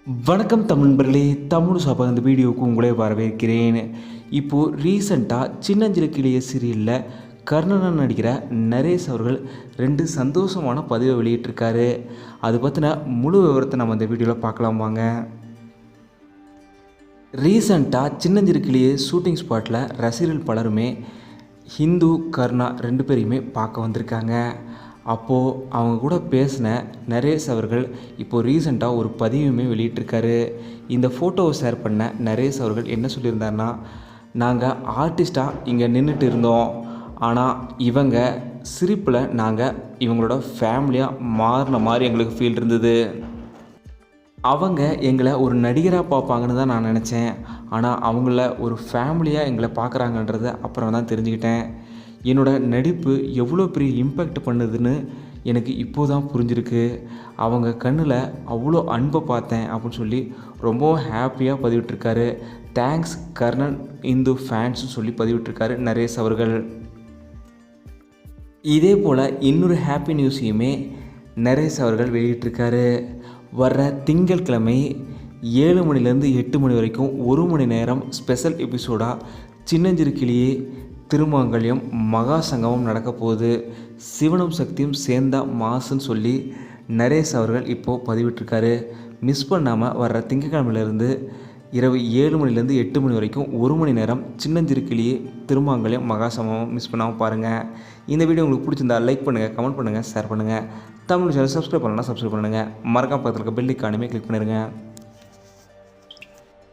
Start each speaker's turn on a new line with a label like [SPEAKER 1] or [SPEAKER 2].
[SPEAKER 1] வணக்கம் தமிழ் நண்பர்களே, தமிழ் சாப்பாடு இந்த வீடியோவுக்கு உங்களே வரவேற்கிறேன். இப்போது ரீசெண்டாக சின்னஞ்சிறு கிளிய சீரியலில் கர்ணன் நடிக்கிற நரேஷ் அவர்கள் 2 சந்தோஷமான பதிவை வெளியிட்டிருக்காரு. அது பற்றின முழு விவரத்தை நம்ம இந்த வீடியோவில் பார்க்கலாம் வாங்க. ரீசெண்டாக சின்னஞ்சிறு கிளிய ஷூட்டிங் ஸ்பாட்டில் ரசிகர்கள் பலருமே ஹிந்து கர்ணா 2 பேரையுமே பார்க்க வந்திருக்காங்க. அப்போது அவங்க கூட பேசின நரேஷ் அவர்கள் இப்போது ரீசெண்டாக ஒரு பதிவுமே வெளியிட்டிருக்காரு. இந்த ஃபோட்டோவை ஷேர் பண்ண நரேஷ் அவர்கள் என்ன சொல்லியிருந்தாருன்னா, நாங்கள் ஆர்டிஸ்ட்டாக இங்கே நின்றுட்டு இருந்தோம், ஆனால் இவங்க சிரிப்பில் நாங்கள் இவங்களோட ஃபேமிலியாக மாறின மாதிரி எங்களுக்கு ஃபீல் இருந்தது. அவங்க எங்களை ஒரு நடிகராக பார்ப்பாங்கன்னு தான் நான் நினச்சேன், ஆனால் அவங்கள ஒரு ஃபேமிலியாக எங்களை பார்க்குறாங்கன்றத அப்புறம் தான் தெரிஞ்சுக்கிட்டேன். என்னோடய நடிப்பு எவ்வளோ பெரிய இம்பேக்ட் பண்ணுதுன்னு எனக்கு இப்போது தான் புரிஞ்சிருக்கு. அவங்க கண்ணில் அவ்வளோ அன்பை பார்த்தேன் அப்படின்னு சொல்லி ரொம்பவும் ஹாப்பியாக பதிவிட்டிருக்காரு. தேங்க்ஸ் கர்ணன் இந்து ஃபேன்ஸ்னு சொல்லி பதிவிட்டிருக்காரு நரேஷ் அவர்கள். இதே போல் இன்னொரு ஹாப்பி நியூஸையுமே நரேஷ் அவர்கள் வெளியிட்டிருக்காரு. வர்ற திங்கட்கிழமை 7 மணிலேருந்து 8 மணி வரைக்கும் 1 மணி நேரம் ஸ்பெஷல் எபிசோடாக சின்னஞ்சிறு கிளியே திருமாங்கல்யம் மகா சங்கமம் நடக்க போகுது, சிவனும் சக்தியும் சேர்ந்தா மாசுன்னு சொல்லி நரேஷ் அவர்கள் இப்போது பதிவிட்டிருக்காரு. மிஸ் பண்ணாமல் வர்ற திங்கட்கிழமையிலேருந்து இரவு 7 மணிலேருந்து 8 மணி வரைக்கும் 1 மணி நேரம் சின்னஞ்சிறு கிளியே திருமாங்கல்யம் மகா சங்கமம் மிஸ் பண்ணாமல் பாருங்கள். இந்த வீடியோ உங்களுக்கு பிடிச்சிருந்தா லைக் பண்ணுங்கள், கமெண்ட் பண்ணுங்கள், ஷேர் பண்ணுங்கள். தமிழ் சேனல் சப்ஸ்கிரைப் பண்ணலாம், சப்ஸ்கிரைப் பண்ணுங்கள். மறக்காம பக்கத்தில் இருக்க பெல் ஐகானையுமே கிளிக் பண்ணிடுங்க.